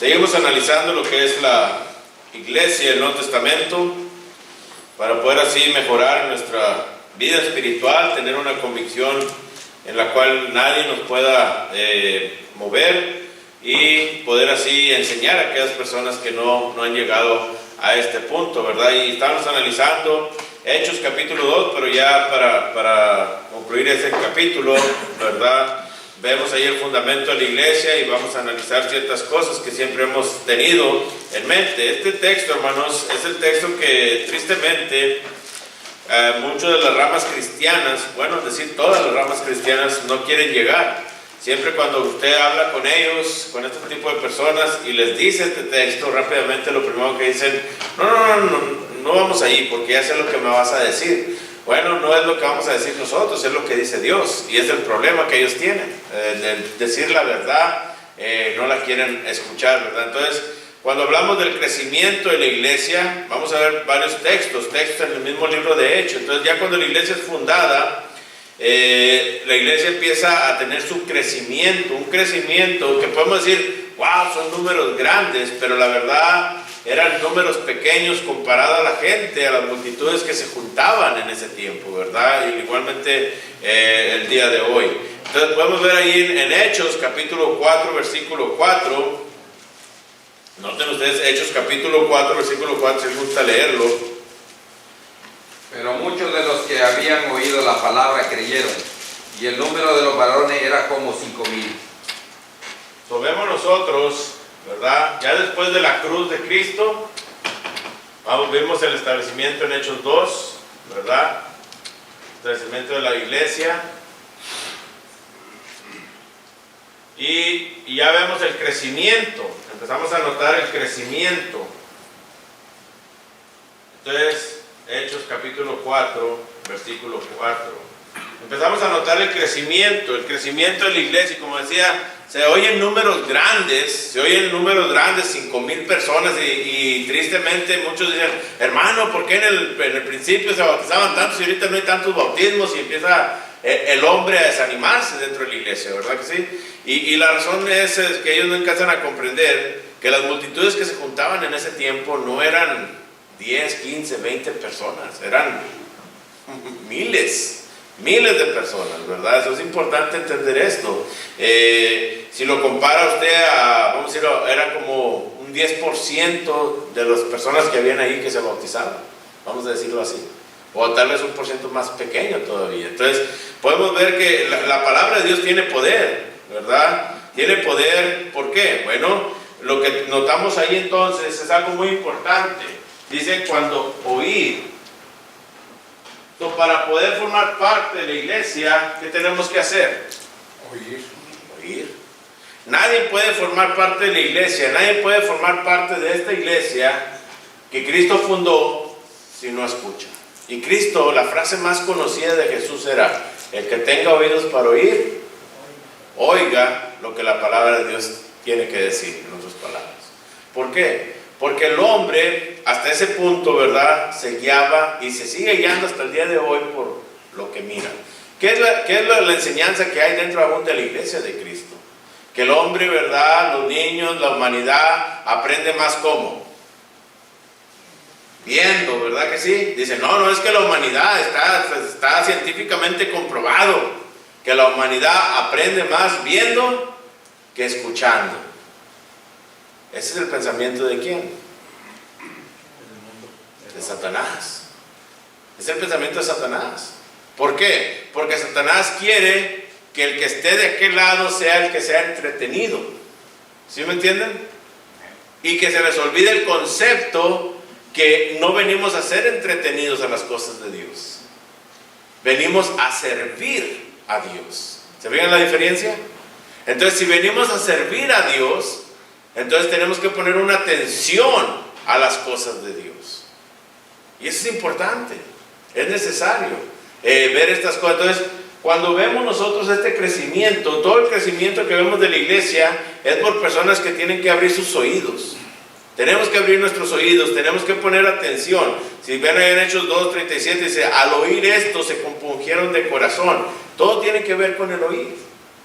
Seguimos analizando lo que es la iglesia del Nuevo Testamento para poder así mejorar nuestra vida espiritual, tener una convicción en la cual nadie nos pueda mover y poder así enseñar a aquellas personas que no han llegado a este punto, ¿verdad? Y estamos analizando Hechos capítulo 2, pero ya para concluir ese capítulo, ¿verdad? Vemos ahí el fundamento de la iglesia y vamos a analizar ciertas cosas que siempre hemos tenido en mente. Este texto, hermanos, es el texto que tristemente muchas de las ramas cristianas, bueno, es decir, todas las ramas cristianas no quieren llegar. Siempre cuando usted habla con ellos, con este tipo de personas y les dice este texto, rápidamente lo primero que dicen, no vamos allí porque ya sé lo que me vas a decir. Bueno, no es lo que vamos a decir nosotros, es lo que dice Dios, y es el problema que ellos tienen, decir la verdad, no la quieren escuchar, ¿verdad? Entonces, cuando hablamos del crecimiento de la iglesia, vamos a ver varios textos en el mismo libro de Hechos. Entonces, ya cuando la iglesia es fundada, la iglesia empieza a tener su crecimiento, un crecimiento que podemos decir, wow, son números grandes, pero la verdad eran números pequeños comparado a la gente, a las multitudes que se juntaban en ese tiempo, ¿verdad? Y igualmente el día de hoy. Entonces podemos ver ahí en Hechos capítulo 4, versículo 4. Noten ustedes Hechos capítulo 4, versículo 4, si les gusta leerlo. Pero muchos de los que habían oído la palabra creyeron, y el número de los varones era como 5,000. So, vemos nosotros, ¿verdad? Ya después de la cruz de Cristo, vimos el establecimiento en Hechos 2, ¿verdad? Establecimiento de la iglesia. Y ya vemos el crecimiento. Empezamos a notar el crecimiento. Entonces, Hechos capítulo 4, versículo 4. Empezamos a notar el crecimiento de la iglesia. Y como decía, se oyen números grandes, 5,000 personas y tristemente muchos dicen, hermano, ¿por qué en el principio se bautizaban tantos y ahorita no hay tantos bautismos? Y empieza el hombre a desanimarse dentro de la iglesia, ¿verdad que sí? Y la razón es que ellos no alcanzan a comprender que las multitudes que se juntaban en ese tiempo no eran 10, 15, 20 personas, eran miles de personas, ¿verdad? Eso es importante entender esto. Si lo compara usted vamos a decir, era como un 10% de las personas que habían ahí que se bautizaban, vamos a decirlo así, o tal vez un porcentaje más pequeño todavía. Entonces podemos ver que la palabra de Dios tiene poder, ¿verdad? Tiene poder. ¿Por qué? Bueno, lo que notamos ahí entonces es algo muy importante. Dice, cuando oír. Para poder formar parte de la iglesia, ¿qué tenemos que hacer? Oír. Nadie puede formar parte de la iglesia, nadie puede formar parte de esta iglesia que Cristo fundó si no escucha. Y Cristo, la frase más conocida de Jesús era, el que tenga oídos para oír, oiga lo que la palabra de Dios tiene que decir, en otras palabras. ¿Por qué? Porque el hombre, hasta ese punto, ¿verdad?, se guiaba y se sigue guiando hasta el día de hoy por lo que mira. ¿Qué es la enseñanza que hay dentro aún de la iglesia de Cristo? Que el hombre, ¿verdad?, los niños, la humanidad, aprende más ¿cómo? Viendo, ¿verdad que sí? Dicen, no, es que la humanidad está científicamente comprobado que la humanidad aprende más viendo que escuchando. Ese es el pensamiento ¿de quién? De Satanás. Es el pensamiento de Satanás. ¿Por qué? Porque Satanás quiere que el que esté de aquel lado sea el que sea entretenido. ¿Sí me entienden? Y que se les olvide el concepto que no venimos a ser entretenidos a las cosas de Dios. Venimos a servir a Dios. ¿Se fijan la diferencia? Entonces, si venimos a servir a Dios, entonces tenemos que poner una atención a las cosas de Dios. Y eso es importante, es necesario ver estas cosas. Entonces, cuando vemos nosotros este crecimiento, todo el crecimiento que vemos de la iglesia es por personas que tienen que abrir sus oídos. Tenemos que abrir nuestros oídos, tenemos que poner atención. Si ven ahí en Hechos 2:37, dice, al oír esto se compungieron de corazón. Todo tiene que ver con el oír.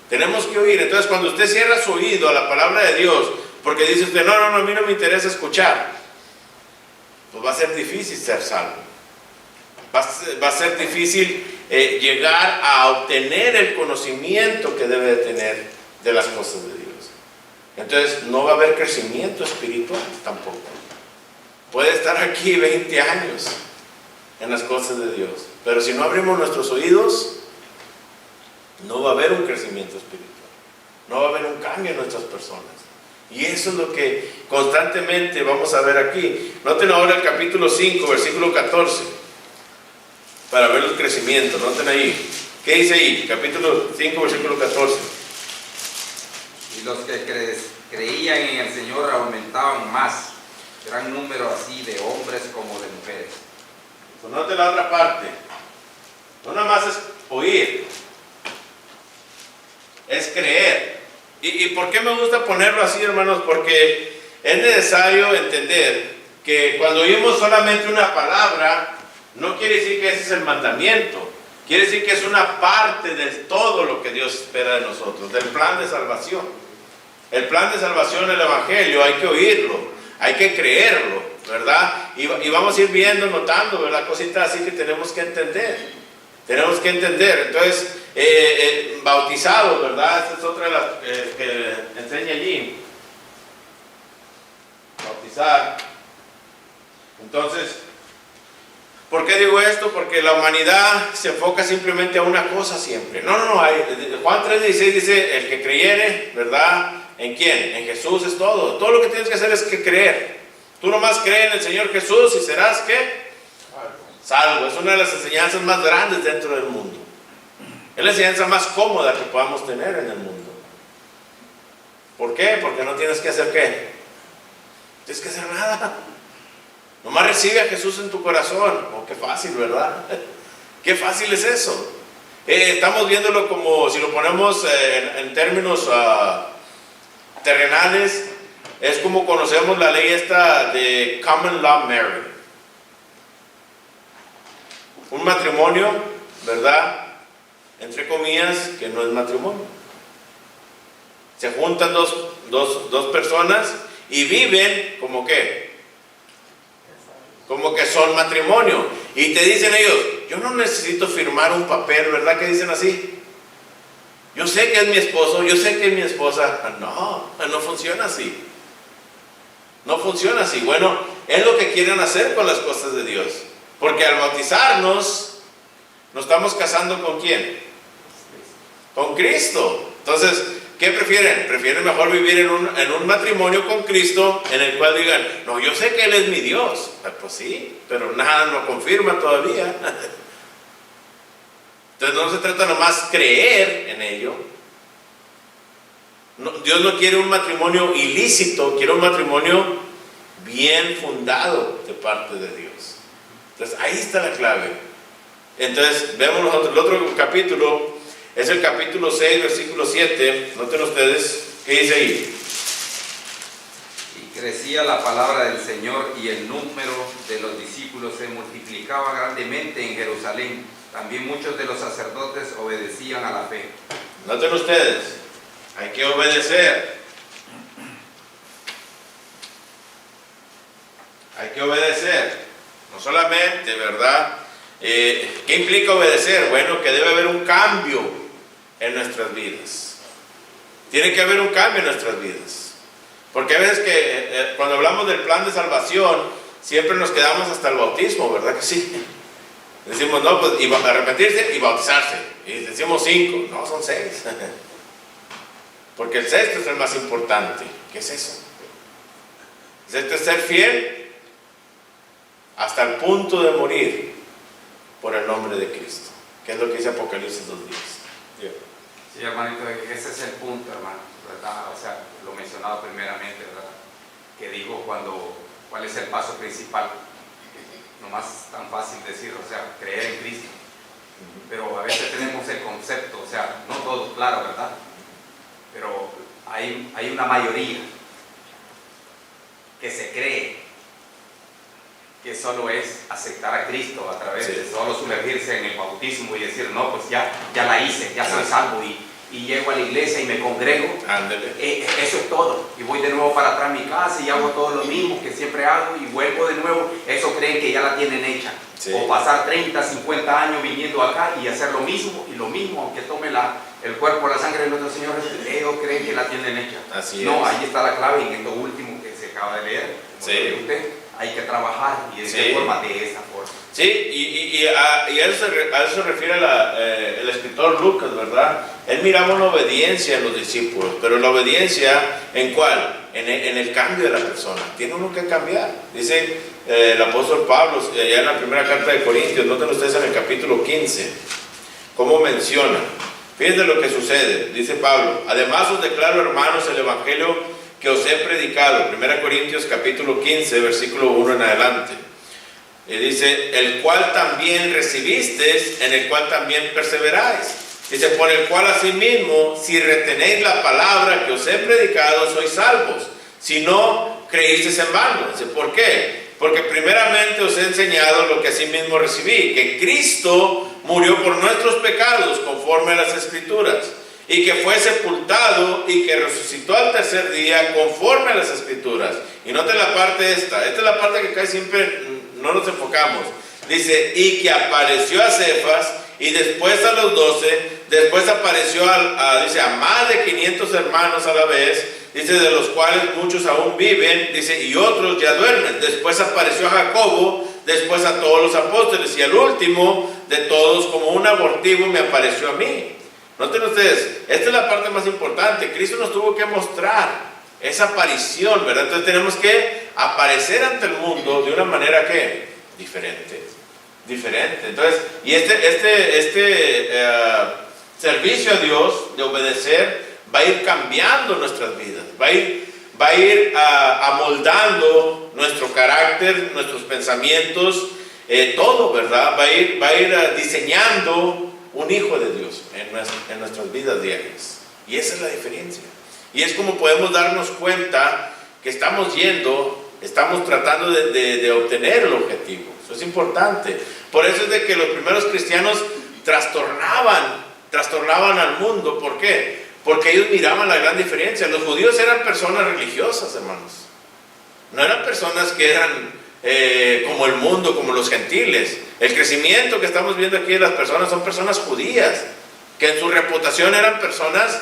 Tenemos que oír. Entonces, cuando usted cierra su oído a la palabra de Dios, porque dice usted, no, a mí no me interesa escuchar, pues va a ser difícil ser salvo. Va a ser difícil llegar a obtener el conocimiento que debe de tener de las cosas de Dios. Entonces no va a haber crecimiento espiritual tampoco. Puede estar aquí 20 años en las cosas de Dios, pero si no abrimos nuestros oídos, no va a haber un crecimiento espiritual, no va a haber un cambio en nuestras personas. Y eso es lo que constantemente vamos a ver aquí. Noten ahora el capítulo 5, versículo 14, para ver los crecimientos. Noten ahí. ¿Qué dice ahí? Capítulo 5, versículo 14. Y los que creían en el Señor aumentaban más, gran número así de hombres como de mujeres. Pues note la otra parte. No nada más es oír, es creer. ¿Y por qué me gusta ponerlo así, hermanos? Porque es necesario entender que cuando oímos solamente una palabra, no quiere decir que ese es el mandamiento. Quiere decir que es una parte de todo lo que Dios espera de nosotros, del plan de salvación. El plan de salvación, el Evangelio, hay que oírlo, hay que creerlo, ¿verdad? Y vamos a ir viendo, notando, ¿verdad? Cositas así que tenemos que entender. Tenemos que entender. Entonces, bautizados, ¿verdad? Esta es otra de las que enseña allí. Bautizar. Entonces, ¿por qué digo esto? Porque la humanidad se enfoca simplemente a una cosa siempre. No. Juan 3:16 dice, el que creyere, ¿verdad? ¿En quién? En Jesús es todo. Todo lo que tienes que hacer es que creer. Tú nomás crees en el Señor Jesús y serás, ¿qué? Salvo. Es una de las enseñanzas más grandes dentro del mundo. Es la enseñanza más cómoda que podamos tener en el mundo. ¿Por qué? Porque no tienes que hacer ¿qué? No tienes que hacer nada. Nomás recibe a Jesús en tu corazón. Oh, qué fácil, ¿verdad? Qué fácil es eso. Estamos viéndolo como, si lo ponemos en términos terrenales, es como conocemos la ley esta de Common Law Marriage. Un matrimonio, ¿verdad? Entre comillas, que no es matrimonio. Se juntan dos personas y viven como ¿qué? Como que son matrimonio. Y te dicen ellos, yo no necesito firmar un papel, ¿verdad? Que dicen así. Yo sé que es mi esposo, yo sé que es mi esposa. No funciona así. No funciona así. Bueno, es lo que quieren hacer con las cosas de Dios. Porque al bautizarnos, nos estamos casando ¿con quién? Con Cristo. Entonces, ¿qué prefieren? Prefieren mejor vivir en un matrimonio con Cristo, en el cual digan, no, yo sé que Él es mi Dios. Pues sí, pero nada lo confirma todavía. Entonces no se trata nomás creer en ello. No, Dios no quiere un matrimonio ilícito, quiere un matrimonio bien fundado de parte de Dios. Entonces ahí está la clave. Entonces vemos nosotros el otro capítulo. Es el capítulo 6, versículo 7. Noten ustedes, ¿qué dice ahí? Y crecía la palabra del Señor y el número de los discípulos se multiplicaba grandemente en Jerusalén. También muchos de los sacerdotes obedecían a la fe. Noten ustedes, hay que obedecer. Hay que obedecer. No solamente, ¿verdad? ¿Qué implica obedecer? Bueno, que debe haber un cambio en nuestras vidas. Tiene que haber un cambio en nuestras vidas. Porque a veces que cuando hablamos del plan de salvación, siempre nos quedamos hasta el bautismo, ¿verdad que sí? Decimos, no, pues y arrepentirse y bautizarse. Y decimos 5, no, son 6. Porque el sexto es el más importante. ¿Qué es eso? El sexto es ser fiel hasta el punto de morir por el nombre de Cristo, que es lo que dice Apocalipsis 2:10. Sí, hermanito, ese es el punto, hermano, ¿verdad? O sea, lo mencionado primeramente, ¿verdad? Que digo cuál es el paso principal. Nomás tan fácil decir, o sea, creer en Cristo. Pero a veces tenemos el concepto, o sea, no todo claro, ¿verdad? Pero hay una mayoría que se cree que solo es aceptar a Cristo a través de solo sumergirse en el bautismo y decir, no, pues ya la hice, ya soy salvo y llego a la iglesia y me congrego. Ándale. Eso es todo. Y voy de nuevo para atrás a mi casa y hago todo lo mismo que siempre hago y vuelvo de nuevo. Eso creen que ya la tienen hecha. Sí. O pasar 30, 50 años viniendo acá y hacer lo mismo y lo mismo, aunque tome el cuerpo, la sangre de nuestro Señor. Ellos creen que la tienen hecha. Así no, es. Ahí está la clave en esto último que se acaba de leer. Como Sí. dice usted, hay que trabajar y de Sí. esta forma, de esta forma. Sí, y a eso se refiere el escritor Lucas, ¿verdad? Él miraba una obediencia en los discípulos, pero la obediencia, ¿en cuál? En el cambio de la persona. Tiene uno que cambiar. Dice el apóstol Pablo, allá en la primera carta de Corintios, noten ustedes en el capítulo 15, cómo menciona. Fíjense lo que sucede, dice Pablo: además os declaro, hermanos, el evangelio que os he predicado. 1 Corintios capítulo 15, versículo 1 en adelante. Y dice: el cual también recibisteis, en el cual también perseveráis. Dice: por el cual asimismo, si retenéis la palabra que os he predicado, sois salvos. Si no, creísteis en vano. Dice: ¿por qué? Porque primeramente os he enseñado lo que asimismo recibí, que Cristo murió por nuestros pecados, conforme a las Escrituras, y que fue sepultado y que resucitó al tercer día, conforme a las Escrituras. Y noten la parte esta es la parte que casi siempre no nos enfocamos. Dice: y que apareció a Cefas, y después a los 12, después apareció a más de 500 hermanos a la vez, dice, de los cuales muchos aún viven, dice, y otros ya duermen. Después apareció a Jacobo, después a todos los apóstoles, y al último de todos, como un abortivo, me apareció a mí. Noten ustedes, esta es la parte más importante. Cristo nos tuvo que mostrar esa aparición, ¿verdad? Entonces tenemos que aparecer ante el mundo de una manera que diferente. Entonces, y servicio a Dios de obedecer va a ir cambiando nuestras vidas, va a ir amoldando nuestro carácter, nuestros pensamientos, todo, ¿verdad? Va a ir diseñando un hijo de Dios en nuestras vidas diarias. Y esa es la diferencia. Y es como podemos darnos cuenta que estamos tratando de obtener el objetivo. Eso es importante. Por eso es de que los primeros cristianos trastornaban al mundo. ¿Por qué? Porque ellos miraban la gran diferencia. Los judíos eran personas religiosas, hermanos. No eran personas que eran como el mundo, como los gentiles. El crecimiento que estamos viendo aquí de las personas son personas judías, que en su reputación eran personas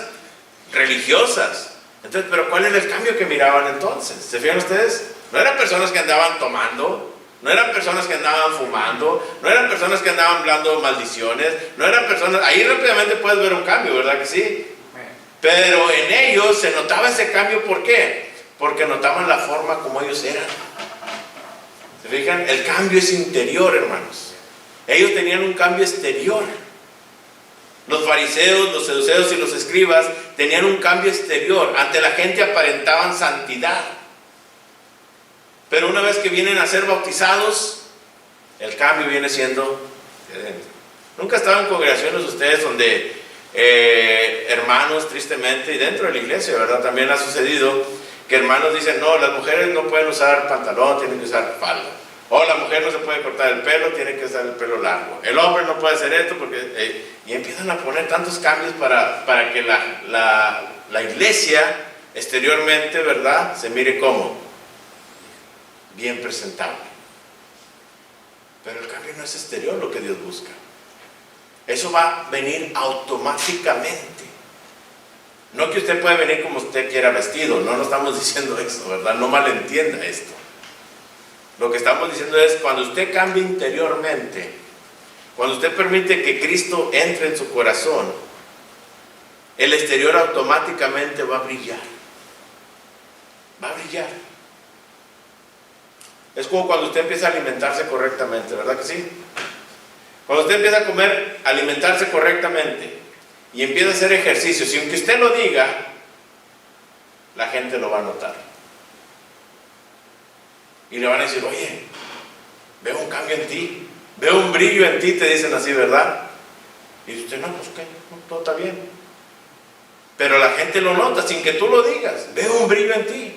religiosas. Entonces, ¿pero cuál era el cambio que miraban entonces? ¿Se fijan ustedes? No eran personas que andaban tomando, no eran personas que andaban fumando, no eran personas que andaban hablando maldiciones, no eran personas... Ahí rápidamente puedes ver un cambio, ¿verdad que sí? Pero en ellos se notaba ese cambio. ¿Por qué? Porque notaban la forma como ellos eran. ¿Se fijan? El cambio es interior, hermanos. Ellos tenían un cambio exterior. Los fariseos, los saduceos y los escribas tenían un cambio exterior. Ante la gente aparentaban santidad. Pero una vez que vienen a ser bautizados, el cambio viene siendo de dentro. Nunca estaban en congregaciones ustedes donde hermanos, tristemente, y dentro de la iglesia, ¿verdad? También ha sucedido que hermanos dicen: no, las mujeres no pueden usar pantalón, tienen que usar falda. O la mujer no se puede cortar el pelo, tiene que usar el pelo largo. El hombre no puede hacer esto porque... y empiezan a poner tantos cambios para que la iglesia exteriormente, ¿verdad?, se mire como bien presentable. Pero el cambio no es exterior lo que Dios busca. Eso va a venir automáticamente. No que usted puede venir como usted quiera vestido, no estamos diciendo eso, ¿verdad? No malentienda esto. Lo que estamos diciendo es, cuando usted cambia interiormente, cuando usted permite que Cristo entre en su corazón, el exterior automáticamente va a brillar. Va a brillar. Es como cuando usted empieza a alimentarse correctamente, ¿verdad que sí? Cuando usted empieza a alimentarse correctamente y empieza a hacer ejercicio, sin que usted lo diga, la gente lo va a notar. Y le van a decir: oye, veo un cambio en ti, veo un brillo en ti, te dicen así, ¿verdad? Y dice usted: no, pues qué, no, todo está bien. Pero la gente lo nota sin que tú lo digas. Veo un brillo en ti.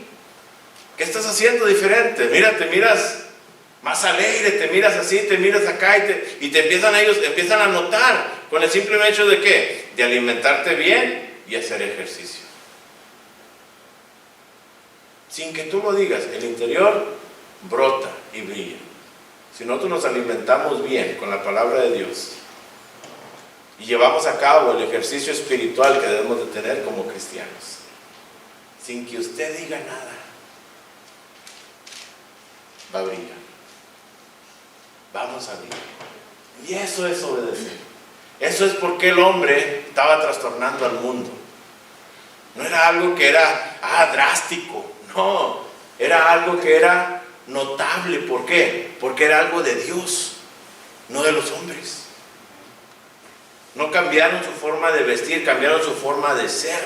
¿Qué estás haciendo diferente? Mira, te miras más alegre, te miras así, te miras acá, y ellos empiezan a notar con el simple hecho de ¿qué? de alimentarte bien y hacer ejercicio. Sin que tú lo digas, el interior brota y brilla. Si nosotros nos alimentamos bien con la palabra de Dios y llevamos a cabo el ejercicio espiritual que debemos de tener como cristianos, sin que usted diga nada, va a brillar. Vamos a brillar. Y eso es obedecer. Eso es porque el hombre estaba trastornando al mundo. No era algo que era drástico. No, era algo que era notable. ¿Por qué? Porque era algo de Dios, no de los hombres. No cambiaron su forma de vestir, cambiaron su forma de ser,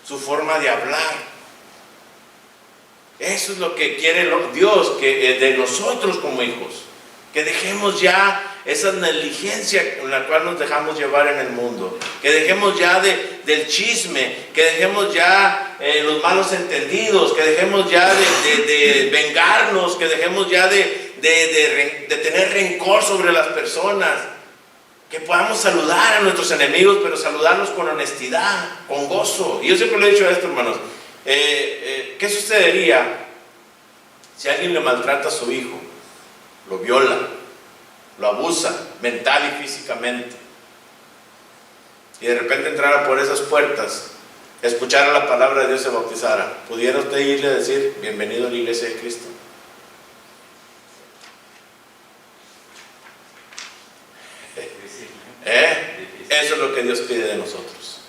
su forma de hablar. Eso es lo que quiere Dios, que de nosotros como hijos, que dejemos ya esa negligencia con la cual nos dejamos llevar en el mundo, que dejemos ya del chisme, que dejemos ya los malos entendidos, que dejemos ya de vengarnos, que dejemos ya de tener rencor sobre las personas, que podamos saludar a nuestros enemigos, pero saludarlos con honestidad, con gozo. Y yo siempre le he dicho a esto, hermanos, ¿qué sucedería si alguien le maltrata a su hijo, lo viola, lo abusa mental y físicamente, y de repente entrara por esas puertas, escuchara la palabra de Dios y se bautizara? ¿Pudiera usted irle a decir, bienvenido a la iglesia de Cristo? Eso es lo que Dios pide de nosotros.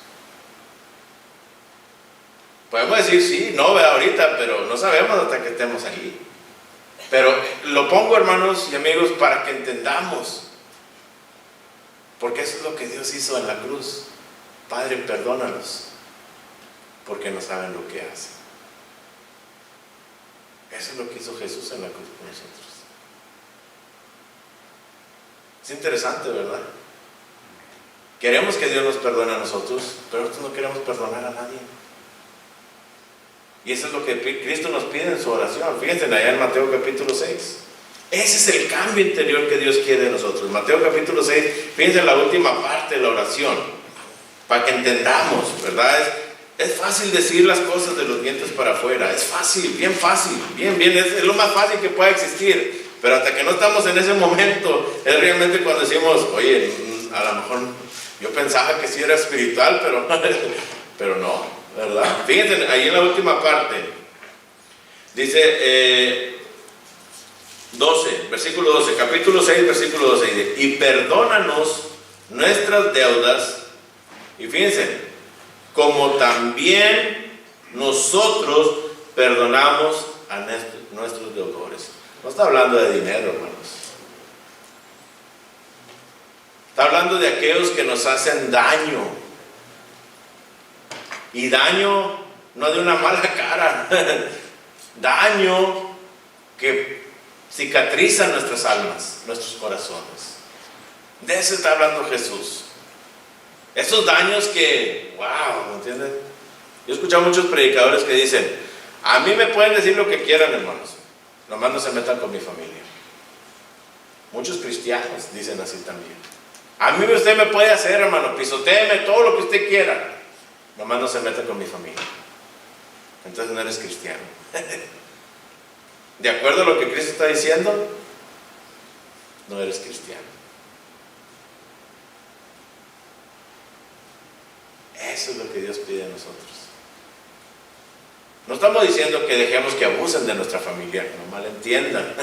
Podemos decir sí, no, ve ahorita, pero no sabemos hasta que estemos ahí. Pero lo pongo, hermanos y amigos, para que entendamos, porque eso es lo que Dios hizo en la cruz. Padre, perdónalos, porque no saben lo que hacen. Eso es lo que hizo Jesús en la cruz por nosotros. Es interesante, ¿verdad? Queremos que Dios nos perdone a nosotros, pero nosotros no queremos perdonar a nadie. Y eso es lo que Cristo nos pide en su oración. Fíjense allá en Mateo capítulo 6. Ese es el cambio interior que Dios quiere de nosotros. Mateo capítulo 6, fíjense en la última parte de la oración, para que entendamos, ¿verdad? Es fácil decir las cosas de los dientes para afuera. Es fácil, bien, es lo más fácil que pueda existir. Pero hasta que no estamos en ese momento, es realmente cuando decimos, oye, a lo mejor yo pensaba que sí era espiritual, pero no, ¿verdad? Fíjense, ahí en la última parte, dice 12, versículo 12, capítulo 6, versículo 12, dice, y perdónanos nuestras deudas, y fíjense, como también nosotros perdonamos a nuestros deudores. No está hablando de dinero, hermanos. Está hablando de aquellos que nos hacen daño. Y daño no de una mala cara. Daño que cicatriza nuestras almas, nuestros corazones. De eso está hablando Jesús. Esos daños que, wow, ¿me entienden? Yo he escuchado muchos predicadores que dicen, a mí me pueden decir lo que quieran, hermanos, nomás no se metan con mi familia. Muchos cristianos dicen así también. A mí usted me puede hacer, hermano, pisotéeme todo lo que usted quiera, nomás no se meta con mi familia. Entonces no eres cristiano. De acuerdo a lo que Cristo está diciendo, no eres cristiano. Eso es lo que Dios pide de nosotros. No estamos diciendo que dejemos que abusen de nuestra familia, que no malentiendan.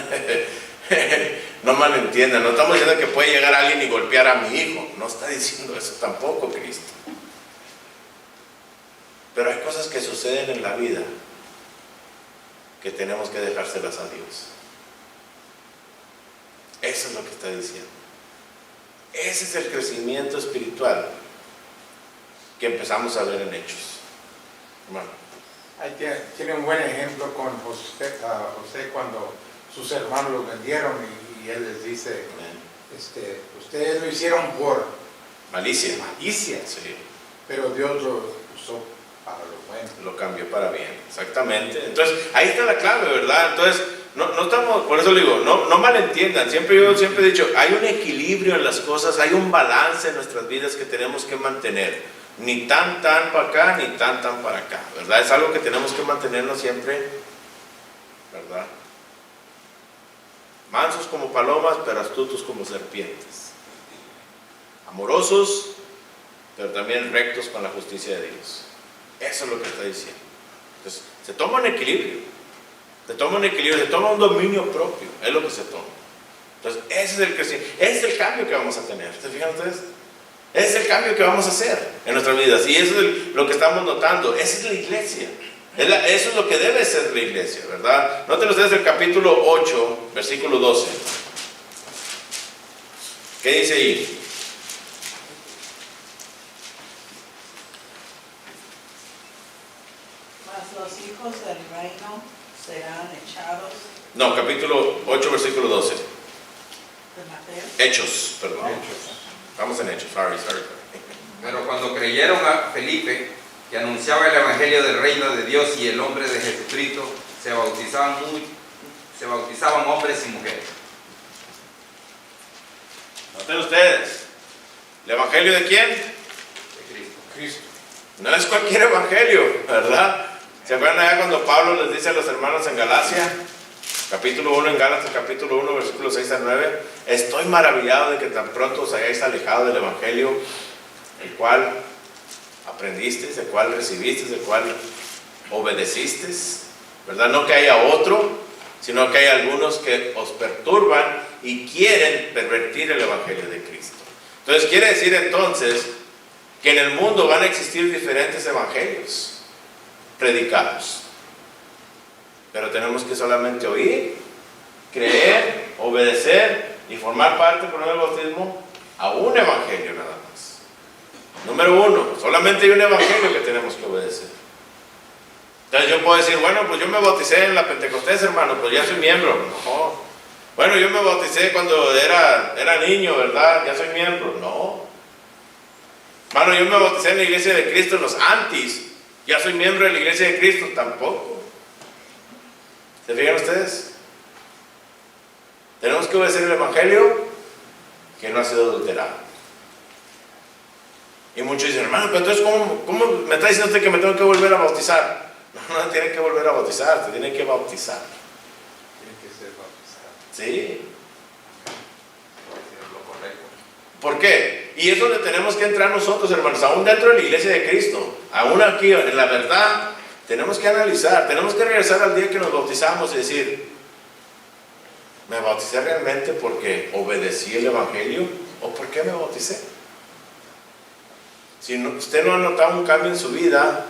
No malentiendan. No estamos diciendo que puede llegar alguien y golpear a mi hijo. No está diciendo eso tampoco Cristo. Pero hay cosas que suceden en la vida que tenemos que dejárselas a Dios. Eso es lo que está diciendo. Ese es el crecimiento espiritual que empezamos a ver en Hechos. Hermano. Ahí tiene un buen ejemplo con José cuando sus hermanos lo vendieron y él les dice, ustedes lo hicieron por malicia. Sí. Pero Dios lo usó para lo bueno. Lo cambió para bien, exactamente. Entonces, ahí está la clave, ¿verdad? Entonces, no estamos, por eso le digo, no malentiendan. Yo siempre he dicho, hay un equilibrio en las cosas, hay un balance en nuestras vidas que tenemos que mantener. Ni tan para acá, ni tan para acá, ¿verdad? Es algo que tenemos que mantenernos siempre, ¿verdad? Mansos como palomas, pero astutos como serpientes. Amorosos, pero también rectos con la justicia de Dios. Eso es lo que está diciendo. Entonces, se toma un equilibrio. Se toma un dominio propio. Es lo que se toma. Entonces, ese es el crecimiento. Ese es el cambio que vamos a tener. ¿Se fijan ustedes? Ese es el cambio que vamos a hacer en nuestras vidas. Y eso es lo que estamos notando. Esa es la iglesia. Eso es lo que debe ser la iglesia, ¿verdad? Noten ustedes el capítulo 8, versículo 12. ¿Qué dice ahí? Mas los hijos del reino serán echados. No, capítulo 8, versículo 12. De Mateo. Hechos, perdón. Vamos en Hechos, sorry. Pero cuando creyeron a Felipe, que anunciaba el evangelio del reino de Dios y el nombre de Jesucristo, se bautizaban hombres y mujeres. Noten ustedes, ¿el evangelio de quién? De Cristo. Cristo. No es cualquier evangelio, ¿verdad? ¿Se acuerdan allá cuando Pablo les dice a los hermanos en Galacia? Capítulo 1 en Gálatas, capítulo 1, versículos 6 al 9. Estoy maravillado de que tan pronto os hayáis alejado del evangelio, el cual aprendisteis, el cual recibisteis, el cual obedecisteis, ¿verdad? No que haya otro, sino que hay algunos que os perturban y quieren pervertir el evangelio de Cristo. Entonces quiere decir entonces que en el mundo van a existir diferentes evangelios predicados, pero tenemos que solamente oír, creer, obedecer y formar parte por el bautismo a un evangelio nada más. Número uno, solamente hay un evangelio que tenemos que obedecer. Entonces yo puedo decir, bueno, pues yo me bauticé en la Pentecostés, hermano, pues ya soy miembro. No. Bueno, yo me bauticé cuando era niño, ¿verdad? Ya soy miembro. No. Hermano, yo me bauticé en la iglesia de Cristo en los antis. Ya soy miembro de la iglesia de Cristo. Tampoco. ¿Se fijan ustedes? Tenemos que obedecer el evangelio que no ha sido adulterado. Y muchos dicen, hermano, pero entonces ¿cómo me está diciendo usted que me tengo que volver a bautizar? No tiene que volver a bautizar, te tiene que bautizar. Tiene que ser bautizado. Sí. Es lo correcto. ¿Por qué? Y es donde tenemos que entrar nosotros, hermanos, aún dentro de la iglesia de Cristo, aún aquí en la verdad, tenemos que analizar, tenemos que regresar al día que nos bautizamos y decir, ¿me bauticé realmente porque obedecí el evangelio o por qué me bauticé? Si usted no ha notado un cambio en su vida,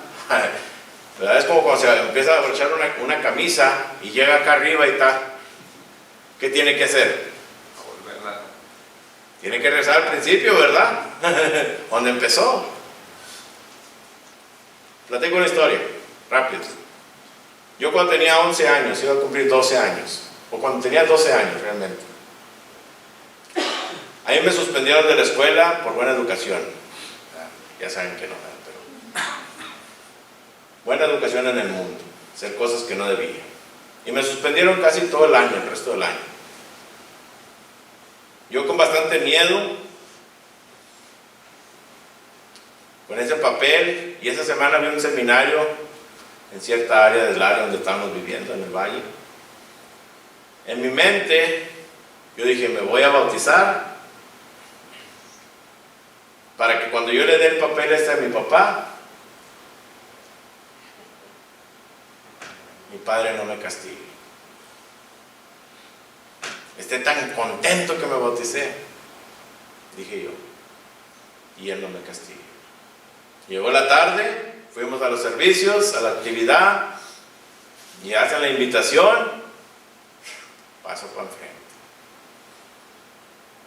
¿verdad? Es como cuando se empieza a abrochar una camisa y llega acá arriba y está, ¿qué tiene que hacer? A volverla. Tiene que regresar al principio, ¿verdad? Donde empezó. Platico una historia, rápido. Yo cuando tenía 11 años, iba a cumplir 12 años, o cuando tenía 12 años realmente, ahí me suspendieron de la escuela por buena educación. Ya saben que no, pero buena educación en el mundo, hacer cosas que no debía. Y me suspendieron casi todo el año, el resto del año. Yo con bastante miedo, con ese papel, y esa semana había un seminario en cierta área del área donde estábamos viviendo, en el valle. En mi mente, yo dije, me voy a bautizar para que cuando yo le dé el papel a mi papá, mi padre no me castigue. Esté tan contento que me bauticé, dije yo, y él no me castigue. Llegó la tarde, fuimos a los servicios, a la actividad, y hacen la invitación, paso para enfrente.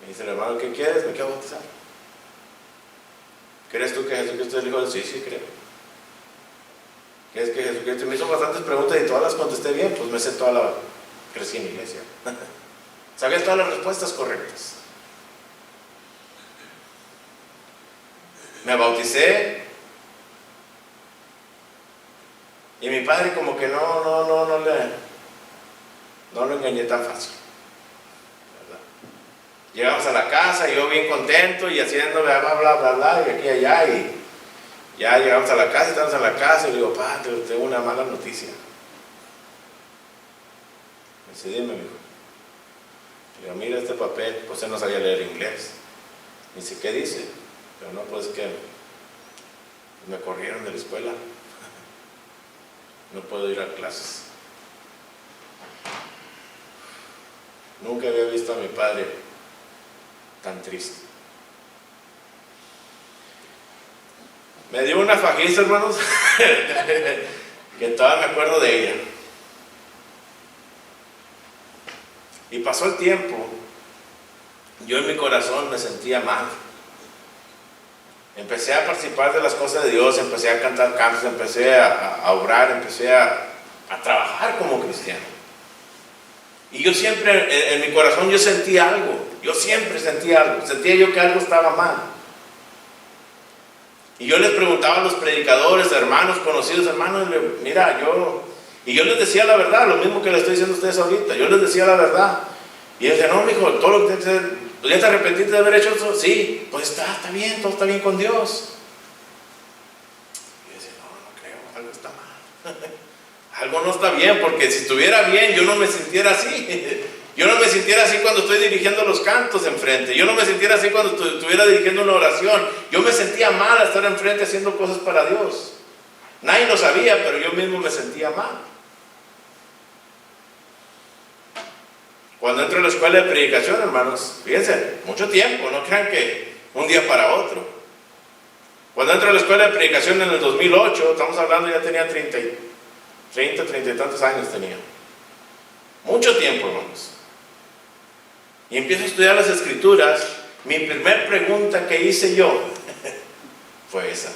Me dice el hermano, ¿qué quieres? Me quiero bautizar. ¿Crees tú que Jesucristo es el Hijo de Dios? Sí, creo. ¿Crees que Jesucristo? Me hizo bastantes preguntas y todas las contesté bien, pues me sé toda la... Crecí en la iglesia. Sabía todas las respuestas correctas. Me bauticé y mi padre como que no no lo engañé tan fácil, ¿verdad? Llegamos a la casa, yo bien contento y haciendo bla, bla, bla, bla, bla, y aquí y allá, y ya llegamos a la casa, estamos en la casa, y le digo, pa, tengo una mala noticia. Me dice, dime, mijo. Le digo, mira este papel, pues él no sabía leer inglés. Me dice, ¿qué dice? Pero no, pues que me corrieron de la escuela. No puedo ir a clases. Nunca había visto a mi padre tan triste. Me dio una fajiza, hermanos, que todavía me acuerdo de ella. Y pasó el tiempo, yo en mi corazón me sentía mal. Empecé a participar de las cosas de Dios, empecé a cantar cantos, empecé a obrar, empecé a trabajar como cristiano. Y yo siempre, en mi corazón yo sentía algo, yo siempre sentía algo, sentía yo que algo estaba mal. Y yo les preguntaba a los predicadores, hermanos, conocidos, hermanos, mira, y yo les decía la verdad, lo mismo que les estoy diciendo a ustedes ahorita, yo les decía la verdad. Y ellos decían, no, mijo, todo lo que ¿ya te arrepentiste de haber hecho eso? Sí, pues está bien, todo está bien con Dios. Y yo decía, no creo, algo está mal. Algo no está bien, porque si estuviera bien, yo no me sintiera así. Yo no me sintiera así cuando estoy dirigiendo los cantos enfrente. Yo no me sintiera así cuando estuviera dirigiendo una oración. Yo me sentía mal al estar enfrente haciendo cosas para Dios. Nadie lo sabía, pero yo mismo me sentía mal. Cuando entro a la escuela de predicación, hermanos, fíjense, mucho tiempo, no crean que un día para otro. Cuando entro a la escuela de predicación en el 2008, estamos hablando, ya tenía 30 y tantos años tenía. Mucho tiempo, hermanos. Y empiezo a estudiar las escrituras. Mi primer pregunta que hice yo fue esa.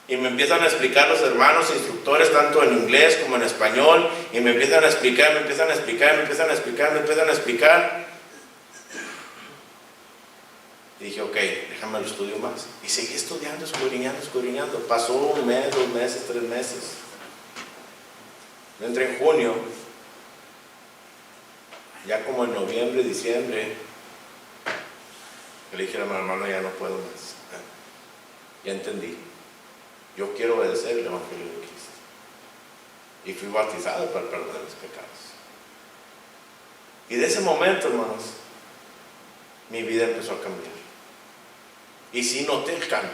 Y me empiezan a explicar los hermanos instructores, tanto en inglés como en español, y me empiezan a explicar. Y dije, ok, déjame lo estudio más. Y seguí estudiando, escudriñando. Pasó un mes, 2 meses, 3 meses. Yo entré en junio, ya como en noviembre, diciembre, le dije a mi hermano, ya no puedo más. Ya entendí. Yo quiero obedecer el Evangelio de Cristo. Y fui bautizado para el perdón de mis pecados. Y de ese momento, hermanos, mi vida empezó a cambiar. Y sí noté el cambio.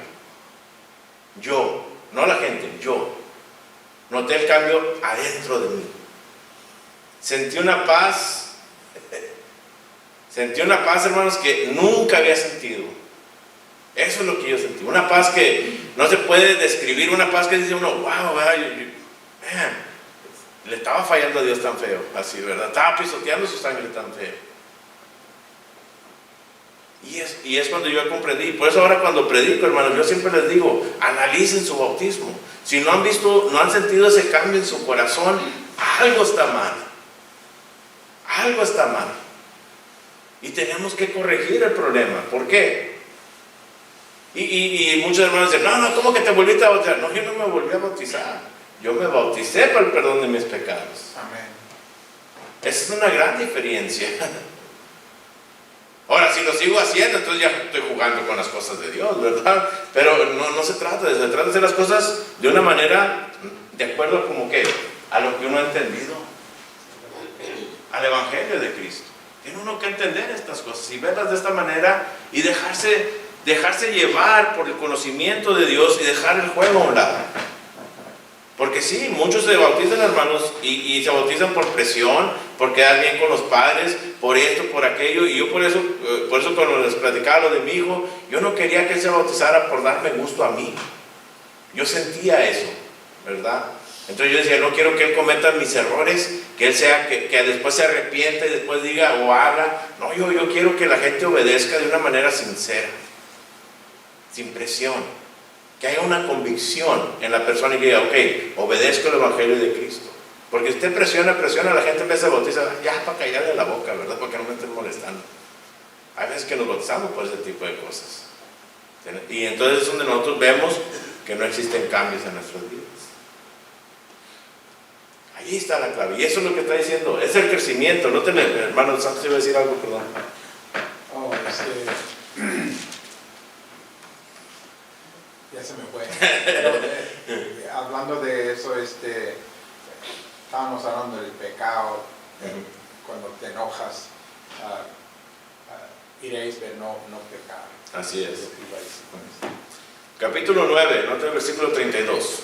Yo, no la gente, yo noté el cambio adentro de mí. Sentí una paz, hermanos, que nunca había sentido. Eso es lo que yo sentí, una paz que no se puede describir, una paz que dice uno, wow, le estaba fallando a Dios tan feo, así, ¿verdad? Estaba pisoteando su sangre tan feo. Y es cuando yo comprendí. Y por eso ahora cuando predico, hermanos, yo siempre les digo, analicen su bautismo. Si no han visto, no han sentido ese cambio en su corazón, algo está mal. Algo está mal. Y tenemos que corregir el problema. ¿Por qué? Y muchos hermanos dicen, no, ¿cómo que te volviste a bautizar? No, yo no me volví a bautizar. Yo me bauticé para el perdón de mis pecados. Amén. Esa es una gran diferencia. Ahora, si lo sigo haciendo, entonces ya estoy jugando con las cosas de Dios, ¿verdad? Pero no se trata de eso, se trata de hacer las cosas de una manera, de acuerdo como que a lo que uno ha entendido, al Evangelio de Cristo. Tiene uno que entender estas cosas y verlas de esta manera y dejarse llevar por el conocimiento de Dios y dejar el juego a un lado. Porque sí, muchos se bautizan, hermanos, y se bautizan por presión, por quedar bien con los padres, por esto, por aquello. Y yo por eso cuando les platicaba lo de mi hijo, yo no quería que él se bautizara por darme gusto a mí. Yo sentía eso, ¿verdad? Entonces yo decía, no quiero que él cometa mis errores, que él sea, que después se arrepienta y después diga o haga. No, yo quiero que la gente obedezca de una manera sincera, sin presión. Que haya una convicción en la persona y que diga, ok, obedezco el Evangelio de Cristo. Porque usted presiona, la gente empieza a bautizar, ya para callarle la boca, ¿verdad? Porque no me estén molestando. Hay veces que nos bautizamos por ese tipo de cosas. Y entonces es donde nosotros vemos que no existen cambios en nuestras vidas. Ahí está la clave. Y eso es lo que está diciendo. Es el crecimiento. No tener, hermano Santos iba a decir algo, perdón. Oh, ya se me fue. Pero, hablando de eso, estábamos hablando del pecado. Cuando te enojas, iréis, pero no pecar. Así es. Capítulo 9, nota el versículo 32.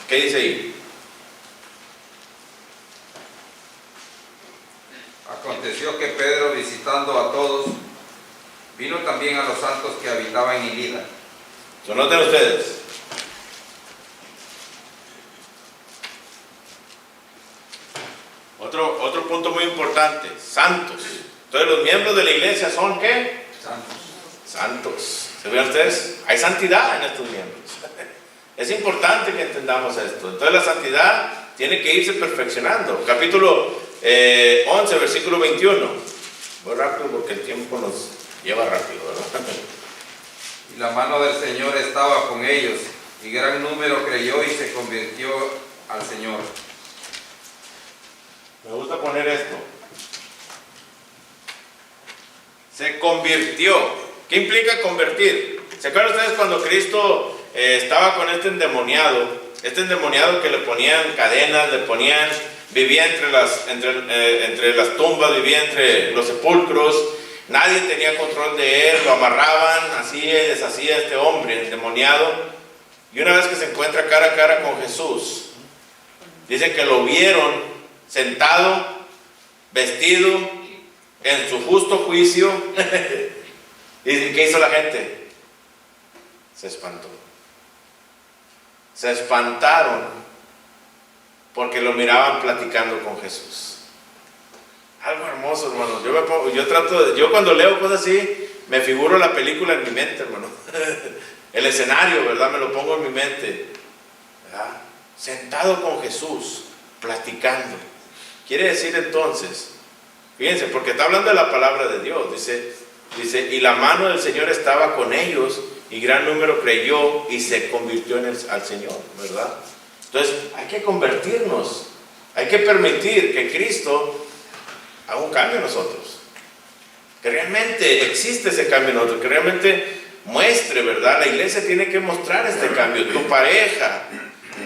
¿Qué dice ahí? Aconteció que Pedro, visitando a todos, vino también a los santos que habitaban en Lida. Noten ustedes. Otro punto muy importante, santos. Entonces los miembros de la iglesia son ¿qué? Santos. Santos. ¿Se ven ustedes? Hay santidad en estos miembros. Es importante que entendamos esto. Entonces la santidad tiene que irse perfeccionando. Capítulo 11, versículo 21. Voy rápido porque el tiempo nos lleva rápido, ¿verdad? Y la mano del Señor estaba con ellos, y gran número creyó y se convirtió al Señor. Me gusta poner esto. Se convirtió. ¿Qué implica convertir? ¿Se acuerdan ustedes cuando Cristo estaba con este endemoniado? Este endemoniado que le ponían cadenas, vivía entre las tumbas, vivía entre los sepulcros. Nadie tenía control de él, lo amarraban, así deshacía este hombre endemoniado. Y una vez que se encuentra cara a cara con Jesús, dice que lo vieron sentado, vestido, en su justo juicio. ¿Y qué hizo la gente? Se espantó. Se espantaron porque lo miraban platicando con Jesús. Algo hermoso, hermano. Yo cuando leo cosas así, me figuro la película en mi mente, hermano. El escenario, ¿verdad? Me lo pongo en mi mente, ¿verdad? Sentado con Jesús, platicando. Quiere decir entonces, fíjense, porque está hablando de la palabra de Dios. Dice, y la mano del Señor estaba con ellos, y gran número creyó y se convirtió al Señor, ¿verdad? Entonces, hay que convertirnos. Hay que permitir que Cristo haga un cambio en nosotros. Que realmente existe ese cambio en nosotros, que realmente muestre, ¿verdad? La iglesia tiene que mostrar este cambio. Tu pareja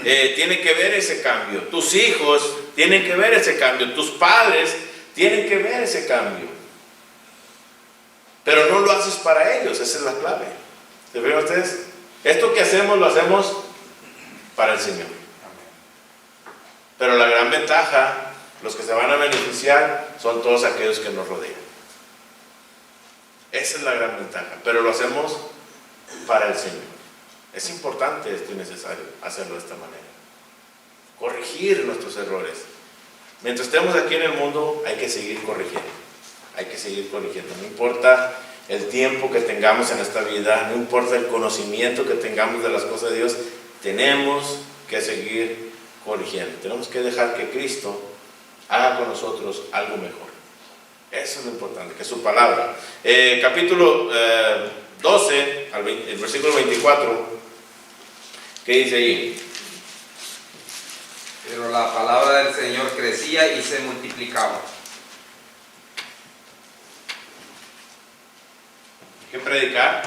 tiene que ver ese cambio. Tus hijos tienen que ver ese cambio. Tus padres tienen que ver ese cambio. Pero no lo haces para ellos, esa es la clave. ¿Se ven ustedes? Esto que hacemos, lo hacemos para el Señor. Pero la gran ventaja, los que se van a beneficiar, son todos aquellos que nos rodean. Esa es la gran ventaja. Pero lo hacemos para el Señor. Es importante esto y necesario hacerlo de esta manera. Corregir nuestros errores. Mientras estemos aquí en el mundo, hay que seguir corrigiendo. Hay que seguir corrigiendo. No importa el tiempo que tengamos en esta vida, no importa el conocimiento que tengamos de las cosas de Dios, tenemos que seguir corrigiendo. Tenemos que dejar que Cristo haga con nosotros algo mejor. Eso es lo importante, que su palabra. Capítulo 12, el versículo 24, ¿qué dice ahí? Pero la palabra del Señor crecía y se multiplicaba. ¿Qué predicar?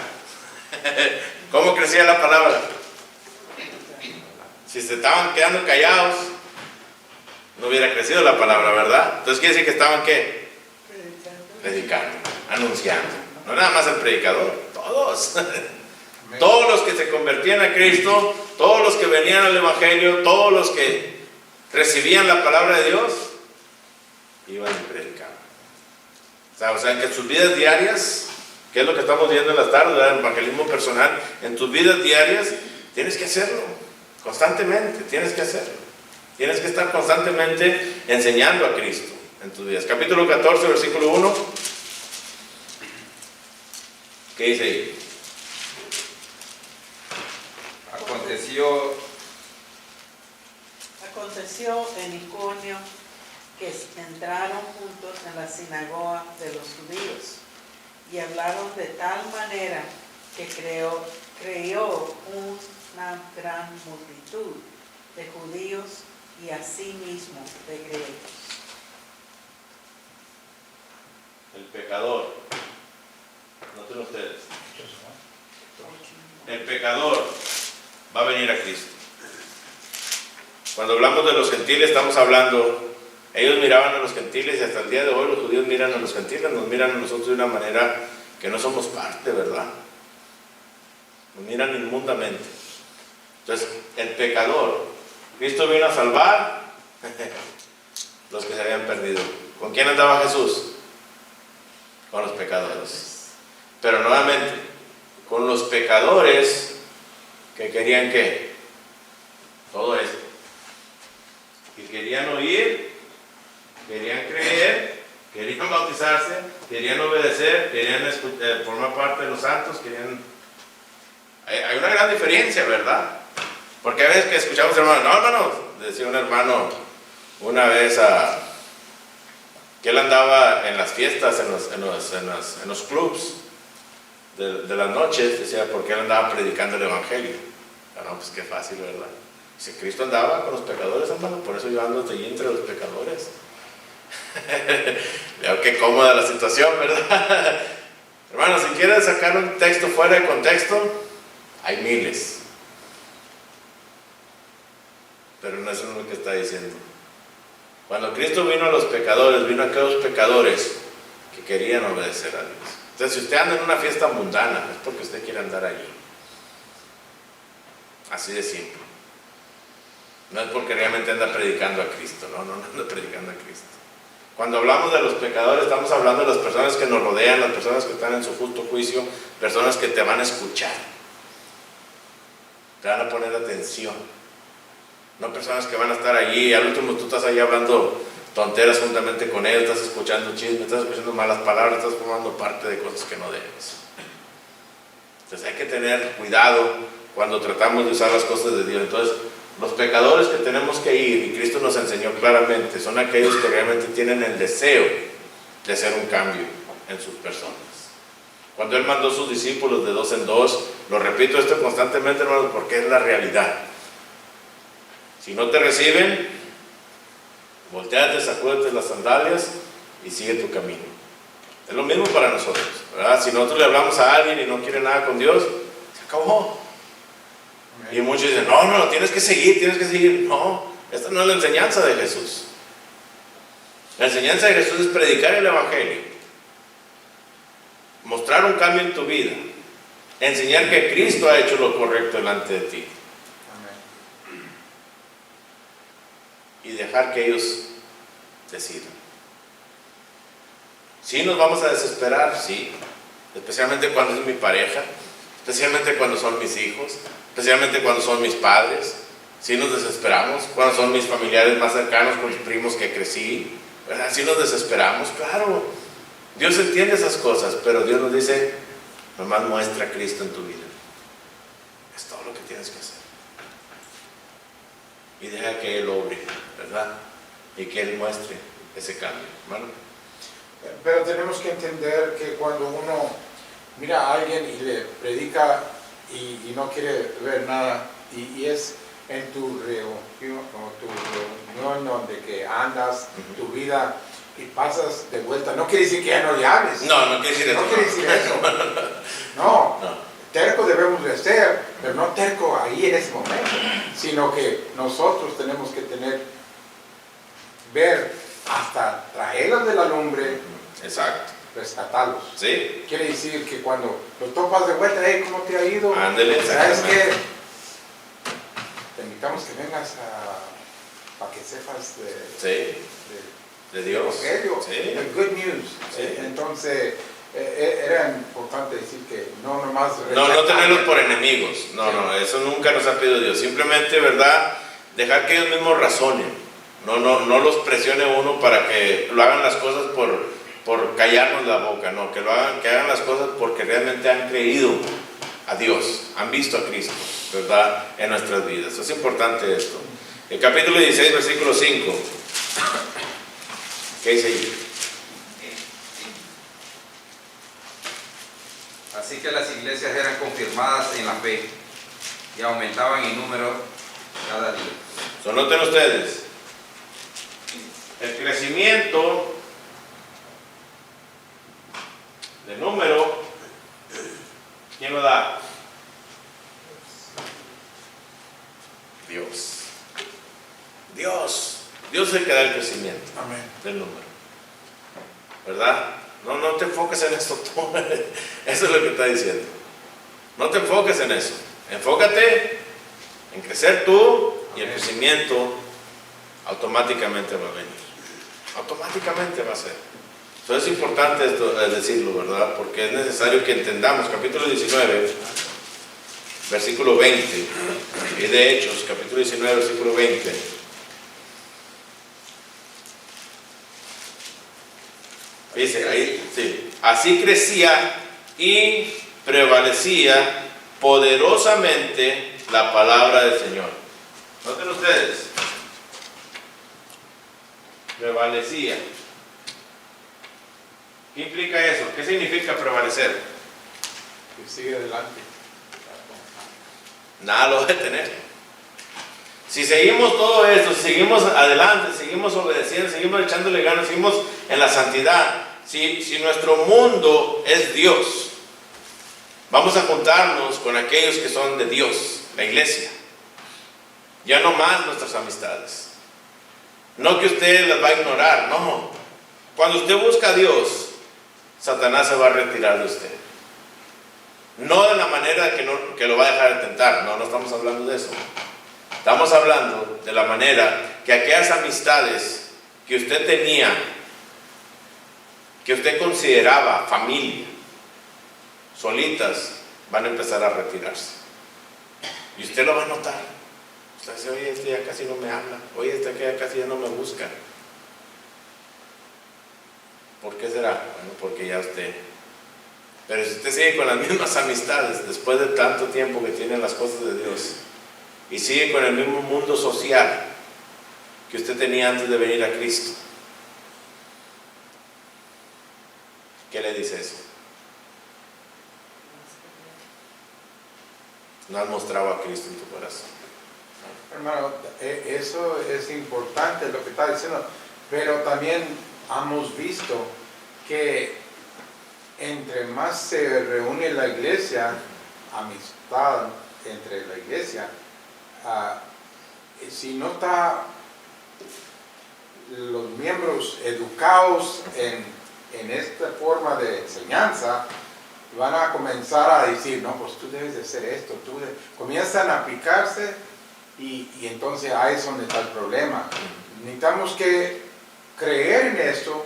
¿Cómo crecía la palabra? Si se estaban quedando callados, no hubiera crecido la palabra, ¿verdad? Entonces quiere decir que estaban ¿qué? Predicando, anunciando. No nada más el predicador, todos. Todos los que se convertían a Cristo, todos los que venían al Evangelio, todos los que recibían la palabra de Dios, iban y predicaban. O sea, que en sus vidas diarias, que es lo que estamos viendo en las tardes, ¿verdad? El evangelismo personal, en tus vidas diarias tienes que hacerlo, constantemente, tienes que hacerlo. Tienes que estar constantemente enseñando a Cristo en tus vidas. Capítulo 14, versículo 1. ¿Qué dice ahí? Aconteció en Iconio que entraron juntos en la sinagoga de los judíos y hablaron de tal manera que creyó una gran multitud de judíos y asimismo de griegos. El pecador. Noten ustedes. El pecador va a venir a Cristo. Cuando hablamos de los gentiles estamos hablando, ellos miraban a los gentiles y hasta el día de hoy los judíos miran a los gentiles, nos miran a nosotros de una manera que no somos parte, ¿verdad? Nos miran inmundamente. Entonces, el pecador, Cristo vino a salvar los que se habían perdido. ¿Con quién andaba Jesús? Con los pecadores. Pero nuevamente, con los pecadores que querían ¿qué? Todo esto. Que querían oír, querían creer, querían bautizarse, querían obedecer, querían formar parte de los santos, querían... Hay una gran diferencia, ¿verdad? Porque a veces que escuchamos hermanos, no, decía un hermano una vez que él andaba en las fiestas, en los clubs de las noches, decía, porque él andaba predicando el evangelio. No, pues qué fácil, ¿verdad? Dice, Cristo andaba con los pecadores, hermano, por eso yo ando allí entre los pecadores. Veo qué cómoda la situación, ¿verdad? Hermano, si quieres sacar un texto fuera de contexto, hay miles. Pero no es lo que está diciendo. Cuando Cristo vino a los pecadores, vino a aquellos pecadores que querían obedecer a Dios. Entonces, si usted anda en una fiesta mundana, es porque usted quiere andar allí. Así de simple. No es porque realmente anda predicando a Cristo, no anda predicando a Cristo. Cuando hablamos de los pecadores, estamos hablando de las personas que nos rodean, las personas que están en su justo juicio, personas que te van a escuchar, te van a poner atención. No personas que van a estar allí y al último tú estás ahí hablando tonteras juntamente con ellos, estás escuchando chismes, estás escuchando malas palabras, estás formando parte de cosas que no debes. Entonces hay que tener cuidado cuando tratamos de usar las cosas de Dios. Entonces, los pecadores que tenemos que ir, y Cristo nos enseñó claramente, son aquellos que realmente tienen el deseo de hacer un cambio en sus personas. Cuando Él mandó a sus discípulos de 2 en 2, lo repito esto constantemente, hermanos, porque es la realidad. Si no te reciben, volteate, sacúdete las sandalias y sigue tu camino. Es lo mismo para nosotros, ¿verdad? Si nosotros le hablamos a alguien y no quiere nada con Dios, se acabó. Y muchos dicen, no, tienes que seguir. No, esta no es la enseñanza de Jesús. La enseñanza de Jesús es predicar el evangelio, mostrar un cambio en tu vida, enseñar que Cristo ha hecho lo correcto delante de ti. Y dejar que ellos decidan. Sí, nos vamos a desesperar, sí, especialmente cuando es mi pareja, especialmente cuando son mis hijos, especialmente cuando son mis padres. Sí nos desesperamos, cuando son mis familiares más cercanos, con mis primos que crecí, ¿verdad? Sí nos desesperamos, claro. Dios entiende esas cosas, pero Dios nos dice, nomás muestra a Cristo en tu vida. Es todo lo que tienes que hacer. Y deja que Él obre, ¿verdad? Y que Él muestre ese cambio, hermano. Pero tenemos que entender que cuando uno mira a alguien y le predica y no quiere ver nada, y es en tu reunión donde que andas, tu vida, y pasas de vuelta, no quiere decir que ya no le hables. No quiere decir eso. No quiere decir eso. No. Terco debemos de ser, pero no terco ahí en ese momento, sino que nosotros tenemos que ver hasta traerlos de la lumbre. Exacto. Rescatarlos. Sí. Quiere decir que cuando los topas de vuelta, ¿cómo te ha ido? Ándele. ¿Sabes qué? Te invitamos que vengas para que sepas de Dios. Sí. The good news. Sí. Entonces, era importante decir que no nomás... No tenerlos por enemigos. No, eso nunca nos ha pedido Dios. Simplemente, ¿verdad? Dejar que ellos mismos razonen. No los presione uno para que lo hagan las cosas por callarnos la boca. No, que hagan las cosas porque realmente han creído a Dios, han visto a Cristo, ¿verdad? En nuestras vidas. Es importante esto. El capítulo 16, versículo 5. ¿Qué dice ahí? Así que las iglesias eran confirmadas en la fe y aumentaban en número cada día. Noten ustedes, El crecimiento de número, ¿quién lo da? Dios. Dios es el que da el crecimiento del número. ¿Verdad? No te enfoques en esto tú. Eso es lo que está diciendo. No te enfoques en eso. Enfócate en crecer tú y el crecimiento automáticamente va a venir. Automáticamente va a ser. Entonces es importante esto, decirlo, ¿verdad? Porque es necesario que entendamos. Capítulo 19, versículo 20. Y de Hechos, capítulo 19, versículo 20. Dice ahí, sí. Así crecía y prevalecía poderosamente la palabra del Señor. Noten ustedes. Prevalecía. ¿Qué implica eso? ¿Qué significa prevalecer? Que sigue adelante. Nada lo va a detener. Si seguimos todo esto, si seguimos adelante, seguimos obedeciendo, seguimos echándole ganas, seguimos en la santidad, si nuestro mundo es Dios, vamos a juntarnos con aquellos que son de Dios, la iglesia. Ya no más nuestras amistades. No que usted las va a ignorar, no. Cuando usted busca a Dios, Satanás se va a retirar de usted. No de la manera que lo va a dejar de tentar, no estamos hablando de eso. Estamos hablando de la manera que aquellas amistades que usted tenía, que usted consideraba familia, solitas, van a empezar a retirarse. Y usted lo va a notar. Usted dice, oye, este ya casi no me habla, oye, este ya casi ya no me busca. ¿Por qué será? Bueno, porque ya usted... Pero si usted sigue con las mismas amistades, después de tanto tiempo que tiene las cosas de Dios, y sigue con el mismo mundo social que usted tenía antes de venir a Cristo, ¿qué le dice eso? No has mostrado a Cristo en tu corazón. Hermano, eso es importante lo que está diciendo, pero también hemos visto que entre más se reúne la iglesia, amistad entre la iglesia, si no está los miembros educados en esta forma de enseñanza, van a comenzar a decir, no, pues tú debes de hacer esto, comienzan a picarse y entonces ahí es donde está el problema. Necesitamos que creer en esto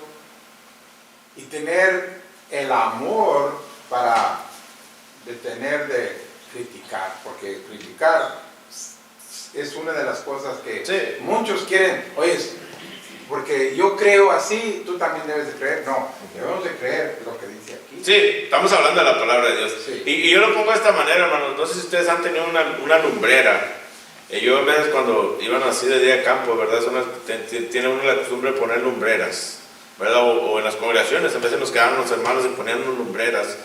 y tener el amor para detener de criticar, porque criticar es una de las cosas que muchos quieren. Oye, porque yo creo así, tú también debes de creer. No, debemos de creer lo que dice aquí. Sí, estamos hablando de la palabra de Dios. Sí. Y yo lo pongo de esta manera, hermanos. No sé si ustedes han tenido una lumbrera. Yo a veces cuando iban así de día a campo, ¿verdad? Tiene uno la costumbre de poner lumbreras, ¿verdad? O en las congregaciones, a veces nos quedaban los hermanos y ponían unas lumbreras.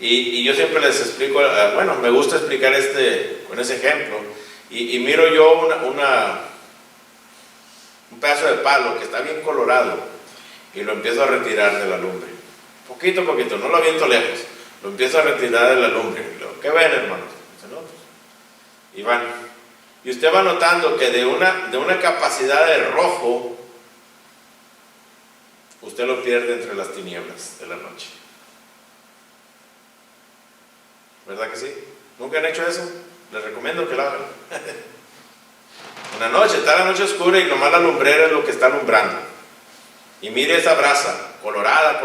Y yo siempre les explico, bueno, me gusta explicar con ese ejemplo. Y miro yo un pedazo de palo que está bien colorado y lo empiezo a retirar de la lumbre. Poquito a poquito, no lo aviento lejos, lo empiezo a retirar de la lumbre. ¿Qué ven, hermanos? Y van. Y usted va notando que de una capacidad de rojo, usted lo pierde entre las tinieblas de la noche. ¿Verdad que sí? ¿Nunca han hecho eso? Les recomiendo que lo hagan. Una noche, está la noche oscura y nomás la lumbrera es lo que está alumbrando. Y mire esa brasa, colorada,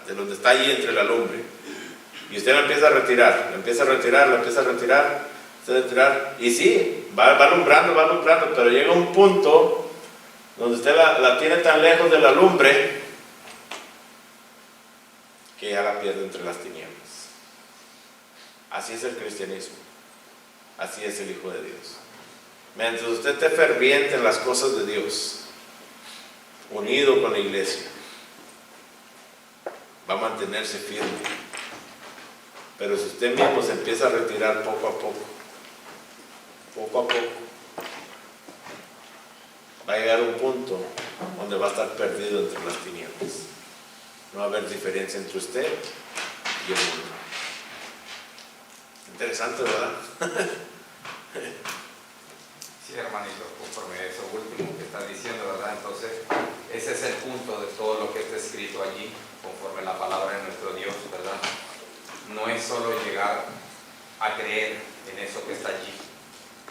de donde está allí entre la lumbre. Y usted la empieza a retirar, la empieza a retirar. Y sí, va alumbrando, pero llega un punto donde usted la tiene tan lejos de la lumbre que ya la pierde entre las tinieblas. Así es el cristianismo. Así es el Hijo de Dios. Mientras usted esté ferviente en las cosas de Dios, unido con la iglesia, va a mantenerse firme. Pero si usted mismo se empieza a retirar poco a poco, va a llegar un punto donde va a estar perdido entre las tinieblas. No va a haber diferencia entre usted y el mundo. Interesante, ¿verdad? Sí, hermanito, conforme a eso último que estás diciendo, ¿verdad? Entonces, ese es el punto de todo lo que está escrito allí, conforme a la palabra de nuestro Dios, ¿verdad? No es solo llegar a creer en eso que está allí.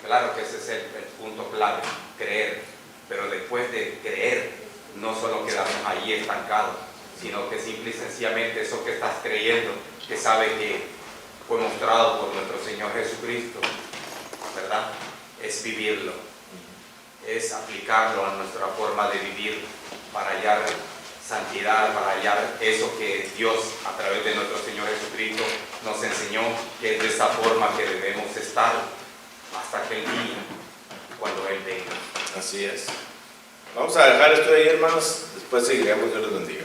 Claro que ese es el punto clave, creer. Pero después de creer, no solo quedarnos allí estancados, sino que simple y sencillamente eso que estás creyendo, que sabe que fue mostrado por nuestro Señor Jesucristo, ¿verdad? Es vivirlo, es aplicarlo a nuestra forma de vivir para hallar santidad, para hallar eso que Dios a través de nuestro Señor Jesucristo nos enseñó, que es de esa forma que debemos estar hasta aquel día cuando Él venga. Así es. Vamos a dejar esto ahí, hermanos. Después seguiremos. Dios los bendiga.